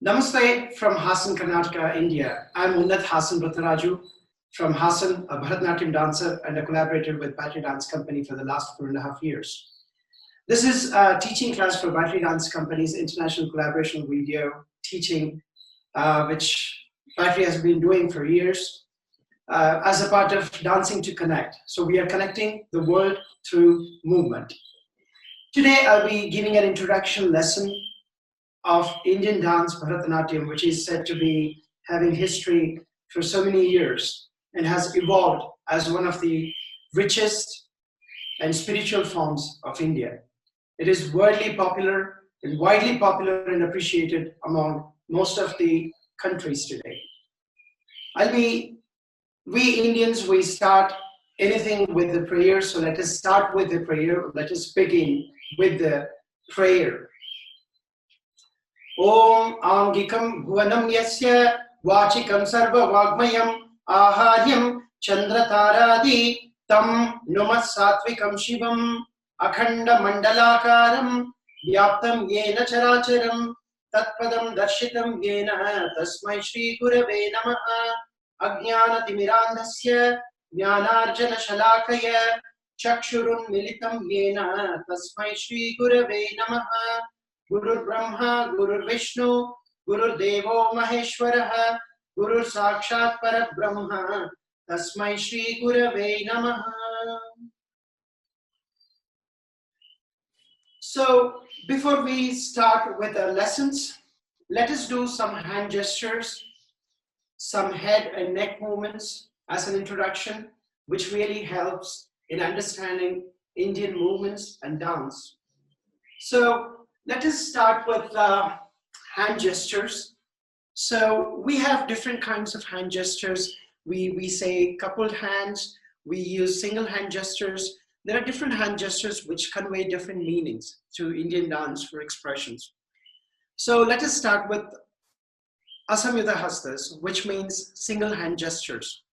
Namaste from Hassan, Karnataka, India. I'm Unnath Hassan Rathnaraju from Hassan, a Bharatanatyam dancer and a collaborator with Battery Dance Company for the last 4.5 years. This is a teaching class for Battery Dance Company's international collaboration video teaching, which Battery has been doing for years as a part of Dancing to Connect. So we are connecting the world through movement. Today I'll be giving an introduction lesson of Indian dance Bharatanatyam, which is said to be having history for so many years and has evolved as one of the richest and spiritual forms of India. It is widely popular and appreciated among most of the countries today. We Indians, we start anything with the prayer, so let us start with the prayer. Let us begin with the prayer. Om Angikam Bhuvanam Yasya Vachikam Sarva Vagmayam Aharyam Chandrataradi Tam Numas Satvikam Shivam Akhanda Mandalakaram Vyaptam Yena Characharam Tatpadam Darshitam Yena Tasmai Shri Gurave Namaha Ajnana Timirandhasya Jnanarjana Shalakaya Chakshurun Militam Yena Tasmai Shri Gurave Namaha Guru Brahma, Guru Vishnu, Guru Devo Maheshwaraha, Guru Sakshat Parabrahma, Tasmai Shri Gurave Namaha. So, before we start with our lessons, let us do some hand gestures, some head and neck movements as an introduction, which really helps in understanding Indian movements and dance. So, let us start with hand gestures. So we have different kinds of hand gestures. We say coupled hands, we use single hand gestures. There are different hand gestures which convey different meanings to Indian dance for expressions. So let us start with Asamyuta Hastas, which means single hand gestures.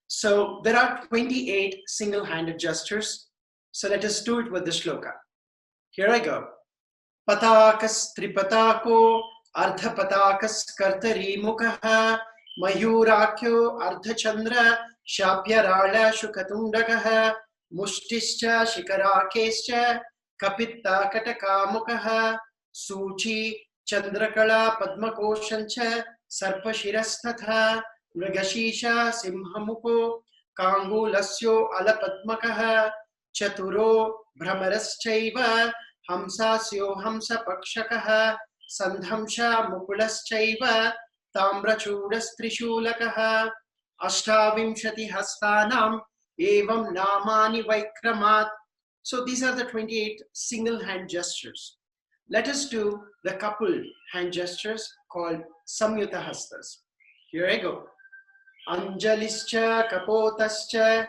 So there are 28 single handed gestures. So let us do it with the shloka. Here I go. Patakas tripatako ardhapatakas kartari mukha mayurakyo ardhachandra shapyarala shukatundakaha mushtischa shikarakescha kapitta kataka mukha suchi chandrakala padmakoshancha sarpashirastatha mrigashisha simhamuko kangulasyo alapadmakaha chaturo bhramaraschaiva Hamsasyo Hamsa Pakshakaha Sandhamsha Mukulaschaiva Tambrachudas Trishulakaha Ashtavimshati Hastanam Evam Namani Vaikramat. So these are the 28 single hand gestures. Let us do the coupled hand gestures called Samyuta Hastas. Here I go. Anjalischa Kapotascha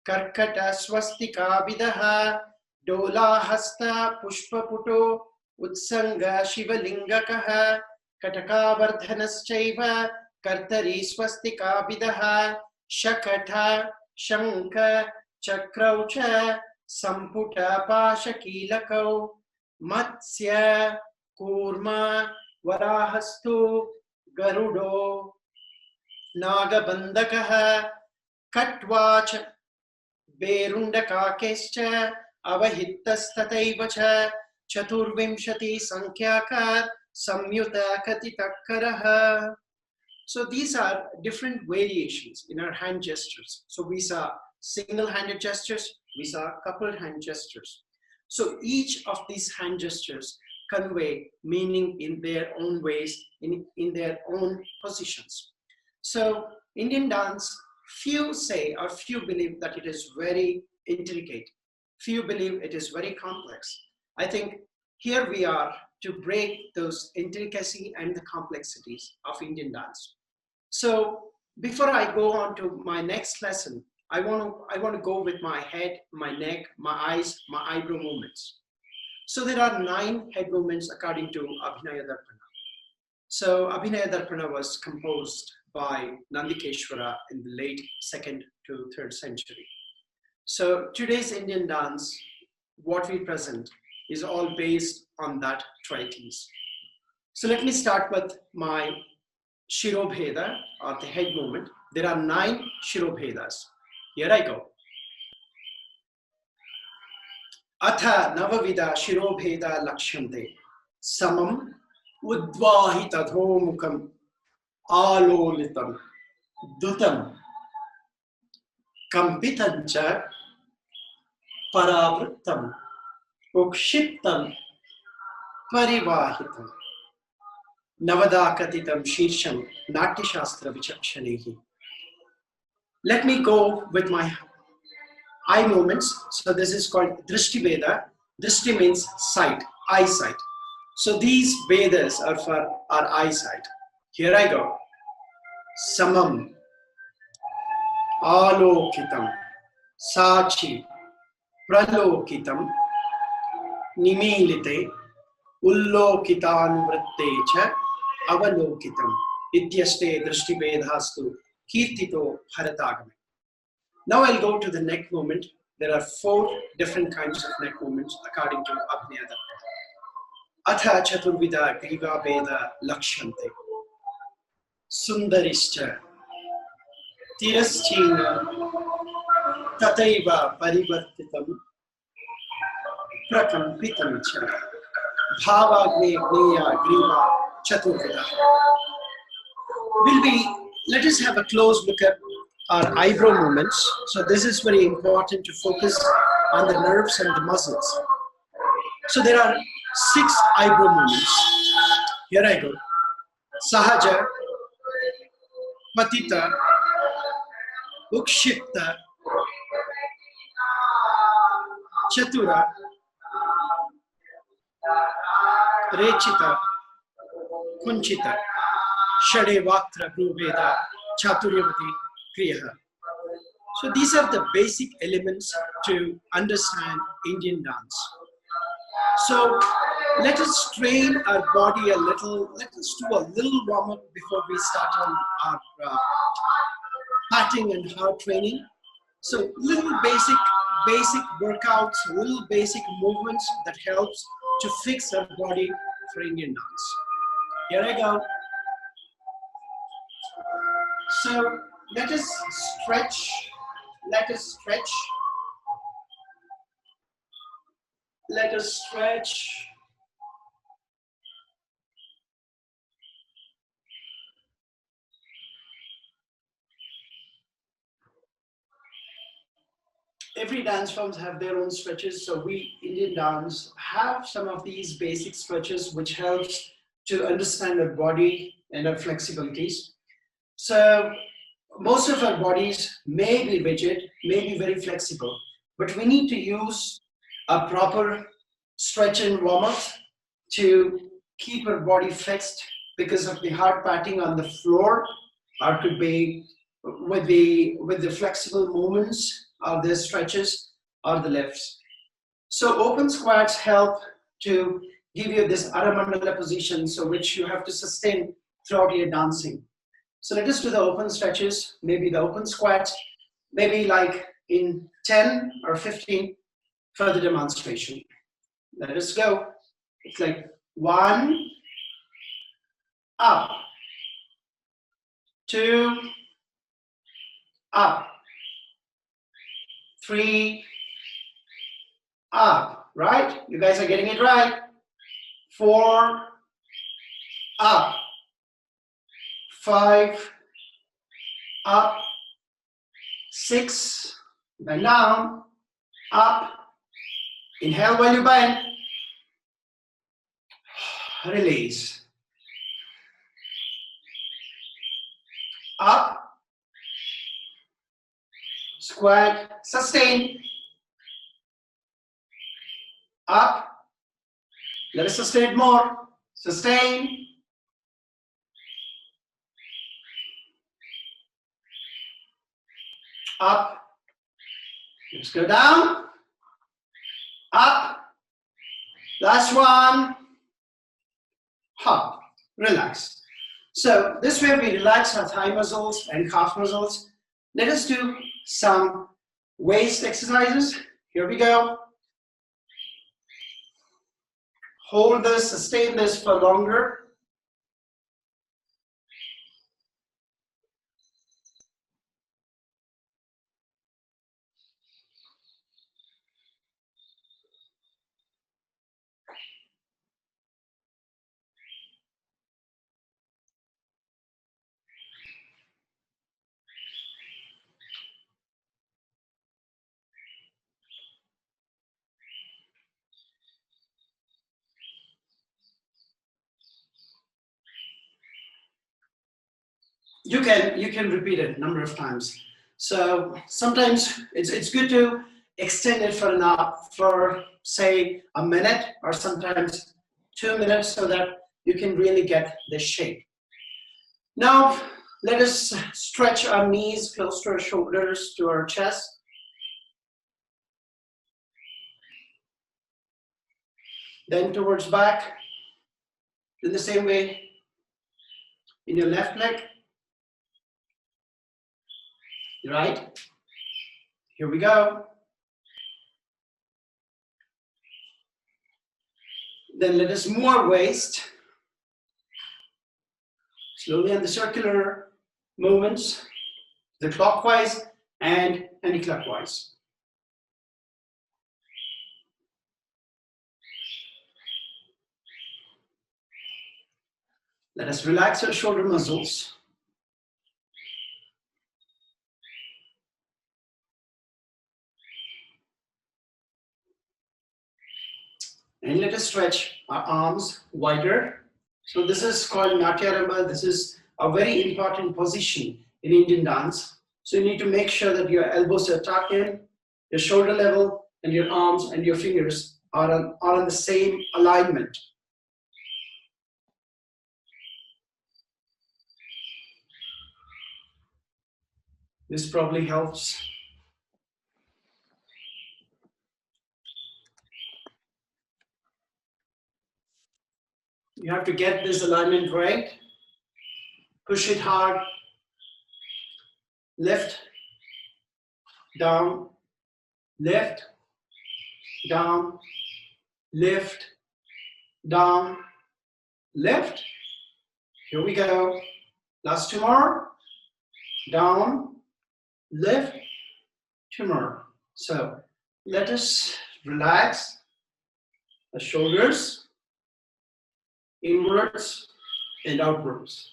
Karkata Swastika Vidaha Dola Hasta Pushpa Puto Utsanga Shivalingakaha Katakavardhanaschaiva Kartari Swastika Vidaha Shakata Shanka Chakraucha Samputa Pashakilakau Matsya Kurma Varahastu Garudo Nagabandakaha Katwach Berundakakescha Avahittastataivacha Chaturvimshati Sankhyakat Samyuta Katitakkaraha. So these are different variations in our hand gestures. So we saw single-handed gestures, we saw coupled hand gestures. So each of these hand gestures convey meaning in their own ways, in their own positions. So Indian dance, few say or few believe that it is very intricate. Few believe it is very complex. I think here we are to break those intricacy and the complexities of Indian dance. So before I go on to my next lesson, I want to go with my head, my neck, my eyes, my eyebrow movements. So there are 9 head movements according to Abhinaya Darpana. So Abhinaya Darpana was composed by Nandikeshwara in the late 2nd to 3rd century. So today's Indian dance, what we present, is all based on that treatise. So let me start with my Shirobheda or the head movement. There are 9 Shirobhedas. Here I go. Atha Navavida Shirobheda Lakshante Samam Udvahitadhomukam Alolitam Dutam Kampitancha Paravrittam Ukshiptam Parivahitam Navadakatitam Shirsham Natyashastra Vichakshanehi. Let me go with my eye movements. So this is called Drishti Veda. Drishti means sight, eyesight. So these Vedas are for our eyesight. Here I go. Samam, Alokitam, Sachi, Pralokitam, Nimilite, Ullokitanuvrate Avalokitam, Ityaste Drishti Vedastu, Kirtito Bharatanatyam. Now I'll go to the neck movement. There are 4 different kinds of neck movements according to Abhinayada. Atha Chaturvida Griva Veda Lakshante Sundarischa Tiraschina Tataiva Parivartitam Prakampitam Cha Bhavagne Gneya Griva Chaturvida. Let us have a close look at our eyebrow movements. So this is very important to focus on the nerves and the muscles. So there are 6 eyebrow movements. Here I go. Sahaja, Patita, Ukshipta, Chatura, Rechita, Kunchita, Shade Vaktra, Bruveda, Chaturyavati, Kriya. So these are the basic elements to understand Indian dance. So let us train our body a little. Let us do a little warm up before we start on our patting and heart training. So little basic workouts, little basic movements that helps to fix our body for Indian dance. Here I go. So let us stretch. Let us stretch. Let us stretch. Every dance forms have their own stretches. So we Indian dance have some of these basic stretches which helps to understand our body and our flexibilities. So most of our bodies may be rigid, may be very flexible, but we need to use a proper stretch and warm up to keep our body flexed because of the hard patting on the floor, or could be with the flexible movements or the stretches or the lifts. So open squats help to give you this Aramandala position, so which you have to sustain throughout your dancing. So let us do the open stretches, maybe the open squats, maybe like in 10 or 15 for the demonstration. Let us go. It's like 1, up, 2, up, 3, up, right? You guys are getting it right. 4, up, 5, up, 6, bend down, up, inhale while you bend, release, up, squat, sustain, up, let us sustain more, sustain, up, let's go down, up, last one, hop, relax. So this way we relax our thigh muscles and calf muscles. Let us do some waist exercises. Here we go. Hold this, sustain this for longer. you can repeat it a number of times. So sometimes it's good to extend it for for say a minute or sometimes 2 minutes so that you can really get the shape. Now let us stretch our knees close to our shoulders to our chest. Then towards back in the same way in your left leg. Right? Here we go. Then let us move our waist. Slowly on the circular movements, the clockwise and anti-clockwise. Let us relax our shoulder muscles. And let us stretch our arms wider. So this is called Natyarambha. This is a very important position in Indian dance. So you need to make sure that your elbows are tucked in, your shoulder level, and your arms and your fingers are on the same alignment. This probably helps. You have to get this alignment right. Push it hard. Lift, down, lift, down, lift, down, lift. Here we go. Last 2 more. Down, lift, 2 more. So let us relax the shoulders, inwards and outwards.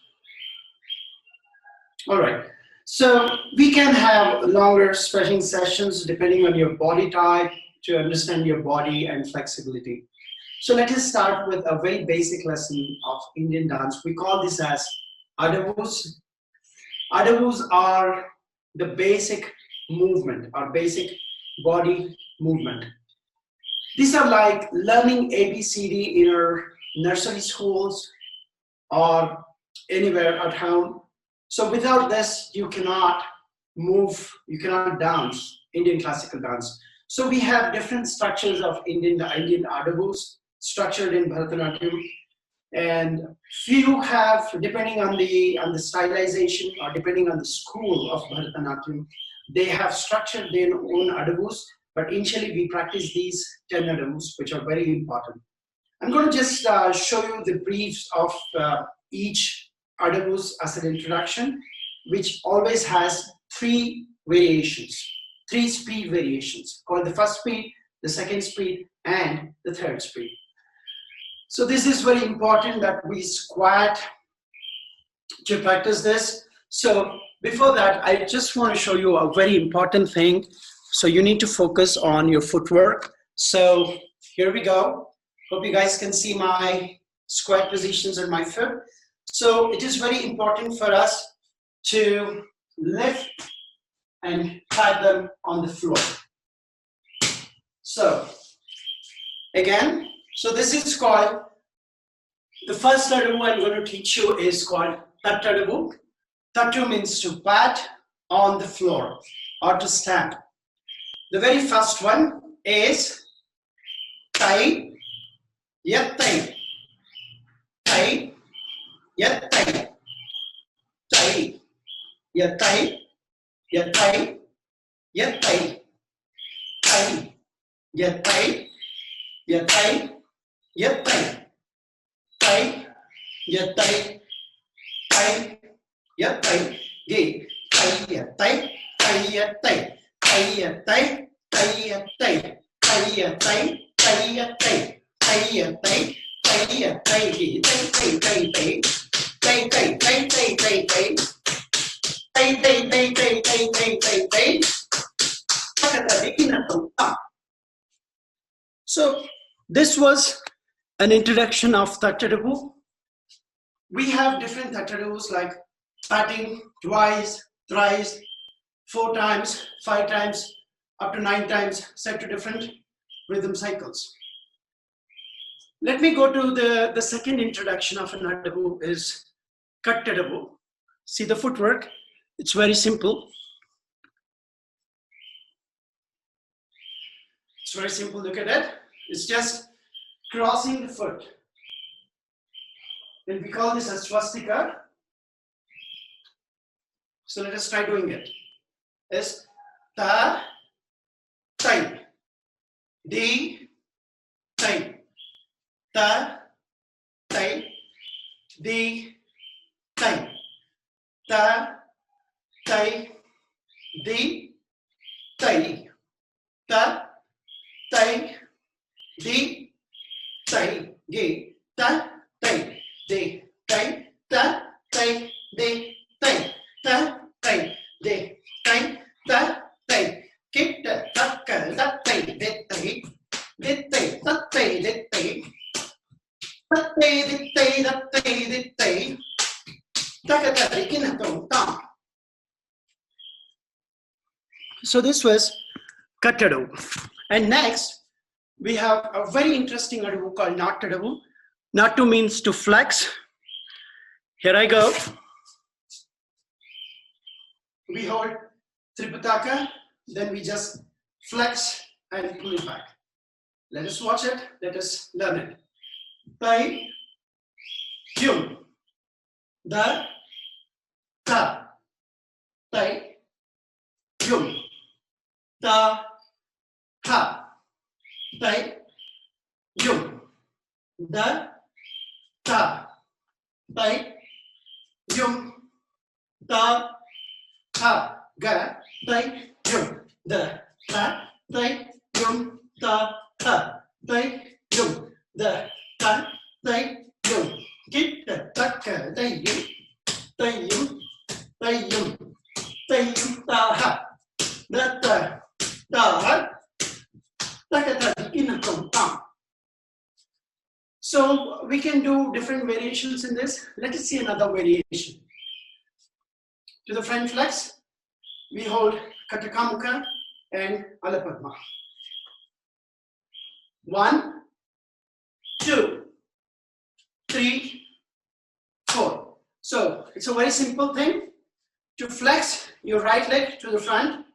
All right. So we can have longer stretching sessions depending on your body type to understand your body and flexibility. So let us start with a very basic lesson of Indian dance. We call this as adavus. Adavus are the basic movement, or basic body movement. These are like learning ABCD in our nursery schools or anywhere at home. So without this, you cannot move, you cannot dance Indian classical dance. So we have different structures of Indian adavus structured in Bharatanatyam, and few have, depending on the stylization or depending on the school of Bharatanatyam, they have structured their own adavus. But initially, we practice these 10 adavus, which are very important. I'm going to just show you the briefs of each adavus as an introduction, which always has 3 variations, 3 speed variations, called the first speed, the second speed, and the third speed. So this is very important that we squat to practice this. So before that, I just want to show you a very important thing. So you need to focus on your footwork. So here we go. Hope you guys can see my squat positions on my foot. So it is very important for us to lift and pat them on the floor. So again, so this is called, the first adavu I'm going to teach you is called Tattadavu. Tattu means to pat on the floor or to stamp. The very first one is Tai, Yattai, Tai, Yattai, Tai, Yattai, Yattai, Yattai, Tai, Yattai, Yattai, Yattai, Tai, Yattai, Tai, Yattai, Gay, Tai, Yattai, Tai, Yattai, Tai, Yattai, Tai, Yattai, Tai, Yattai, Tai, Yattai, Tai, Yattai, Tai, Yattai, Gay, Tai, Tai, Tai, Tai, Tai, Tai, Tai, Tai, Tai, Tai, Tai, Tai, Tai, Tai, Tai, Tai, Tai. So this was an introduction of Tattadavu. We have different Tattadavus like patting twice, thrice, 4 times, 5 times, up to 9 times, set to different rhythm cycles. Let me go to the second introduction of an adabu is kattadabu. See the footwork, it's very simple. It's very simple, look at it. It's just crossing the foot. And we call this as swastika. So let us try doing it. It's ta, tai, di, tai, ta, tai, di, tai, ta, tai, di, tai, ta, tai, di, tai, di, ta, tai, di, tai, ta, tai, di, tai, ta, tai, di, tai, ta, tai, kit, ta, ka, ta, tai, di, tai, di, tai, ta, tai, di, tai, ta, tai, di, tai, ta, tai, di, tai, ta, ka, ta, di, kin, tong, tam. So this was kattadu. And next, we have a very interesting adabu called nattadabu. Nattu means to flex. Here I go. We hold Tripitaka, then we just flex and pull it back. Let us watch it, let us learn it. Tai, yum, da, ta, tai, yum, ta, ha, tai, yum, da, ta, tai, yum, ta, ha, ga, tai, yum, da, ta, tai, yum, ta, ha, tai, yum, da, ta, tai, yum, kit, ta, ka, tai, yum, tai, yum, tai, yum, tai, yum, ta, ha, da, ta, ha, ta, ka, ta, in, tong, tam. So we can do different variations in this. Let us see another variation. To the front flex, we hold Katakamukha and Alapadma. 1, 2, 3, 4. So it's a very simple thing. To flex your right leg to the front,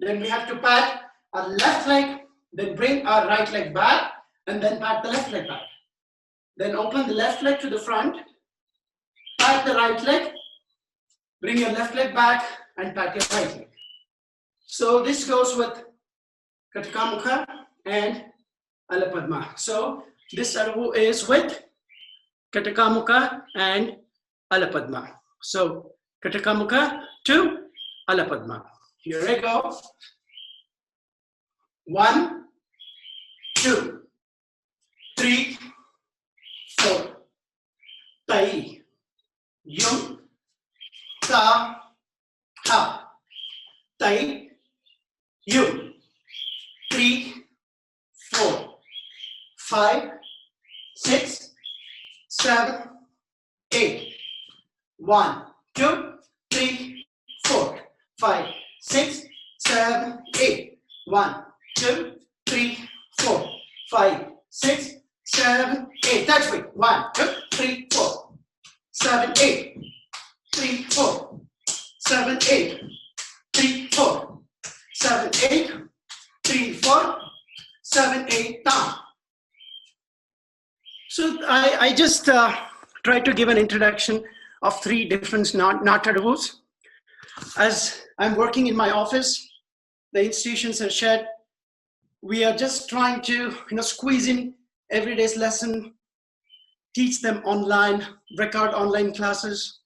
then we have to pat our left leg, then bring our right leg back, and then pat the left leg back. Then open the left leg to the front, pat the right leg, bring your left leg back, and pat your right leg. So this goes with Katakamukha and Alapadma. So this adabu is with Katakamukha and Alapadma. So Katakamukha to Alapadma. Here I go. 1, 2, 3, 4. Tai, yum, ta, ha. Tai, yum. 3, 4, 5, 6, 7, 8. 1, 2, 3, 4, 5, 6, 7, 8. 1, 2, 3, 4, 5, 6, 7, 8. That's right. 1, 2, 3, 4, 7, 8. 3, 4, 7, 8. 3, 4, 7, 8. 3, 4, 7, 8. Down. So I just tried to give an introduction of 3 different nattadavus. As I'm working in my office, the institutions are shared. We are just trying to squeeze in every day's lesson, teach them online, record online classes,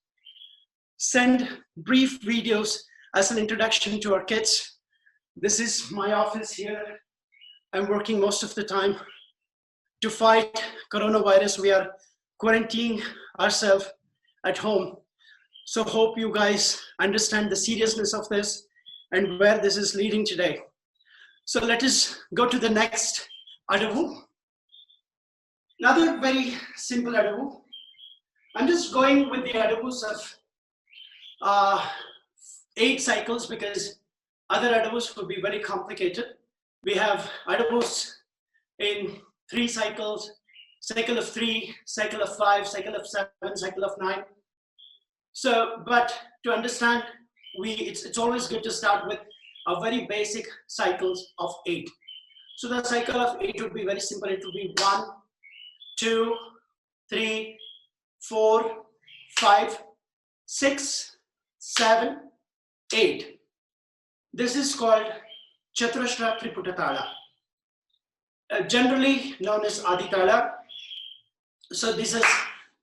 send brief videos as an introduction to our kids. This is my office here. I'm working most of the time. To fight coronavirus, we are quarantining ourselves at home. So hope you guys understand the seriousness of this and where this is leading today. So let us go to the next adabu. Another very simple adabu. I'm just going with the adabus of 8 cycles because other adabus would be very complicated. We have adabus in 3 cycles, cycle of 3, cycle of 5, cycle of 7, cycle of 9. So, but to understand, it's always good to start with a very basic cycles of 8. So the cycle of 8 would be very simple. It would be 1, 2, 3, 4, 5, 6, 7, 8. This is called Chaturashra Triputatala, generally known as Aditala. So this is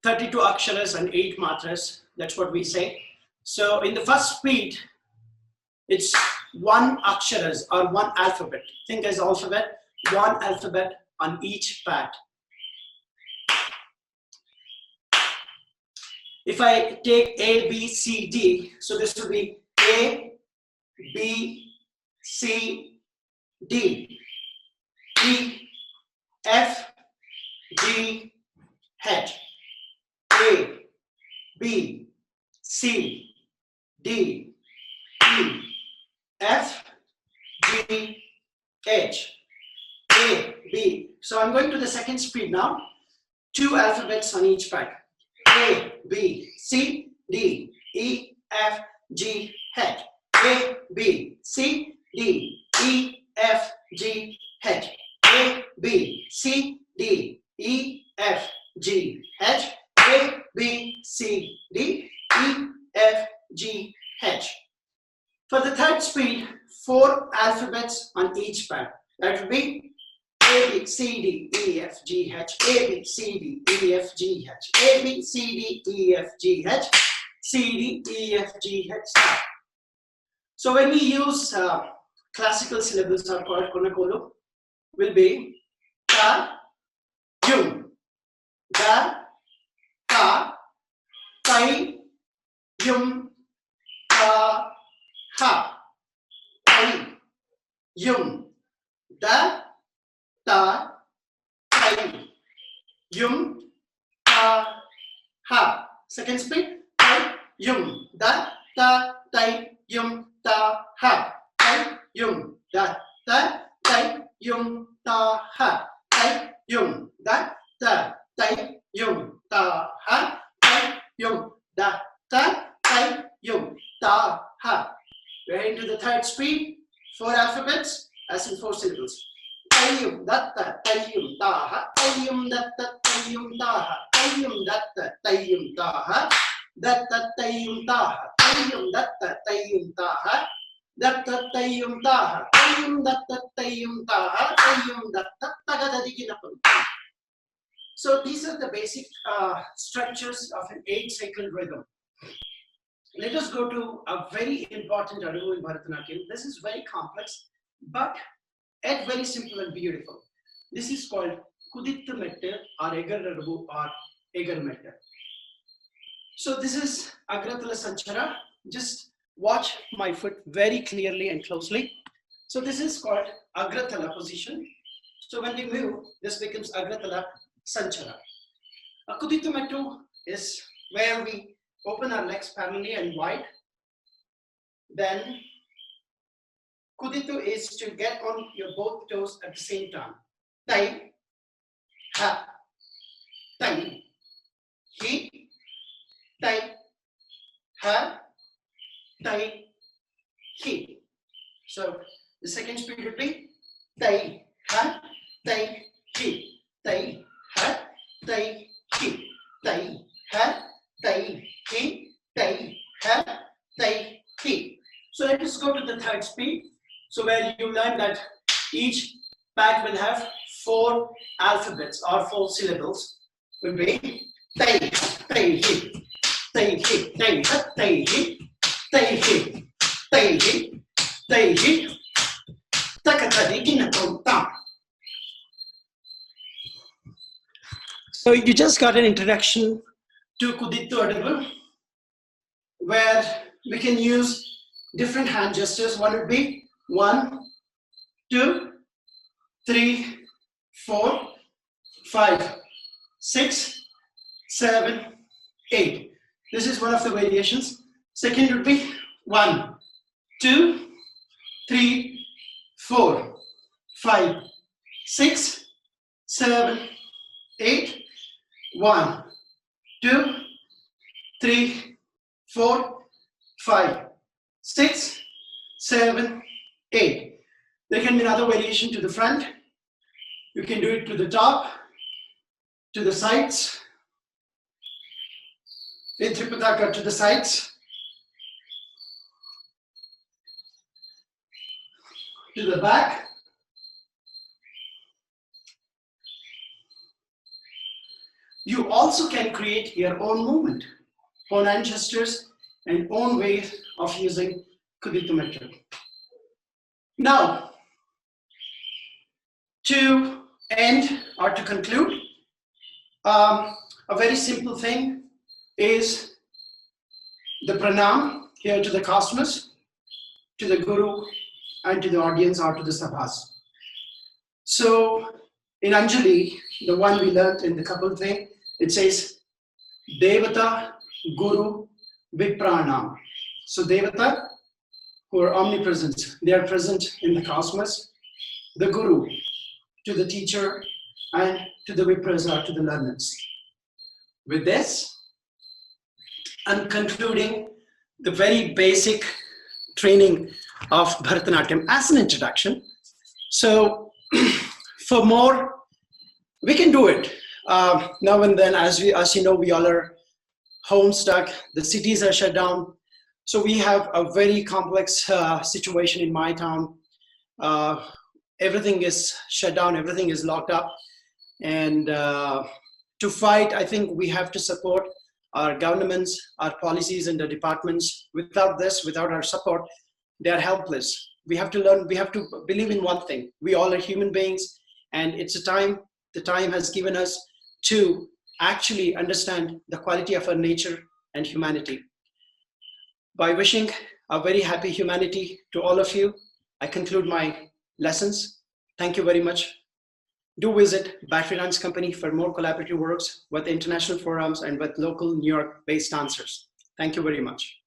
32 aksharas and 8 matras. That's what we say. So in the first speed, it's 1 aksharas or 1 alphabet. Think as alphabet, 1 alphabet on each pad. If I take A, B, C, D, so this would be A, B, C, D, E, F, G, H. A, B, C, D, E, F, G, H. A, B. So I'm going to the second speed now. 2 alphabets on each pad. A, B, C, D, E, F, G, H. A, B, C, D, E, F, G, H. A, B, C, D, E, F, G, H. A, B, C, D, E, F, G, H. For the third speed, 4 alphabets on each pad. That would be A, B, C, D, E, F, G, H. A, B, C, D, E, F, G, H. A, B, C, D, E, F, G, H. C, D, E, F, G, H. Start. So when we use classical syllables are called Konakolu, will be Ta, Yum, Da, Ta, Tai, Yum, Ta, Ha, Tai, Yum, Da, Ta, Tai, Yum, Ta, Ha. Second speed, Tai, Yum, Da, Ta, Tai, Yum, Ta, Ha. Tai, Yum, Da, Ta, Tai, Yum, Ta, Ha. Tai, Yum, Da, Ta, Tai, Yum, Ta, Ha. Tai, Yum, Da, Ta, Tai, Yum, Ta, Ha. We're into the third speed, 4 alphabets, as in 4 syllables. Tayyum datta tayyum taha, tayyum datta tayyum taha, tayyum datta tayyum taha, datta tayyum taha, tayyum datta tayyum taha, datta tayyum taha, tayyum datta tayyum taha, tayyum datta tagadadiginapam. So these are the basic structures of an 8-cycle rhythm. Let us go to a very important adabu in Bharatanatyam. This is very complex, but yet very simple and beautiful. This is called Kudittu Mette or Egar adabu or Egar Mette. So this is Agratala Sanchara. Just watch my foot very clearly and closely. So this is called Agratala position. So when we move, this becomes Agratala Sanchara. Kudittu Mette is where we open our legs parallelly and wide. Then Kudittu is to get on your both toes at the same time. Tai, ha, tai, hi, tai, ha, tai, hi. So the second speed would be tai, ha, tai, hi, tai, ha, tai, hi, tai, ha, tai, hi, tai, ha, tai, hi. So let us go to the third speed. So where you learn that each pad will have 4 alphabets or 4 syllables. Will be tai, tai, hi, tai, hi, tai, ha, tai, hi, tai, hi, tai, hi, tai, hi, takatadi ginapom tam. So you just got an introduction to Kudittu adabu, where we can use different hand gestures. One would be 1, 2, 3, 4, 5, 6, 7, 8. This is one of the variations. Second would be 1, 2, 3, 4, 5, 6, 7, 8, 1, 2, 3, 4, 5, 6, 7, 8. There can be another variation to the front. You can do it to the top, to the sides, in Tripitaka to the sides, to the back, you also can create your own movement, own hand gestures, and own way of using Kudita method. Now, to end or to conclude, a very simple thing is the pranam here to the cosmos, to the guru, and to the audience or to the sabhas. So in Anjali, the one we learned in the couple thing, it says Devata, Guru, Vipranam. So Devata, who are omnipresent, they are present in the cosmos. The Guru, to the teacher, and to the Vipras or to the learners. With this, I'm concluding the very basic training of Bharatanatyam as an introduction. So for more, we can do it. Now and then, as you know, we all are home stuck, the cities are shut down. So we have a very complex situation in my town. Everything is shut down, everything is locked up. And to fight, I think we have to support our governments, our policies and the departments. Without this, without our support, they are helpless. We have to learn, we have to believe in one thing. We all are human beings, and it's a time, the time has given us to actually understand the quality of our nature and humanity. By wishing a very happy humanity to all of you, I conclude my lessons. Thank you very much. Do visit Battery Dance Company for more collaborative works with international forums and with local New York-based dancers. Thank you very much.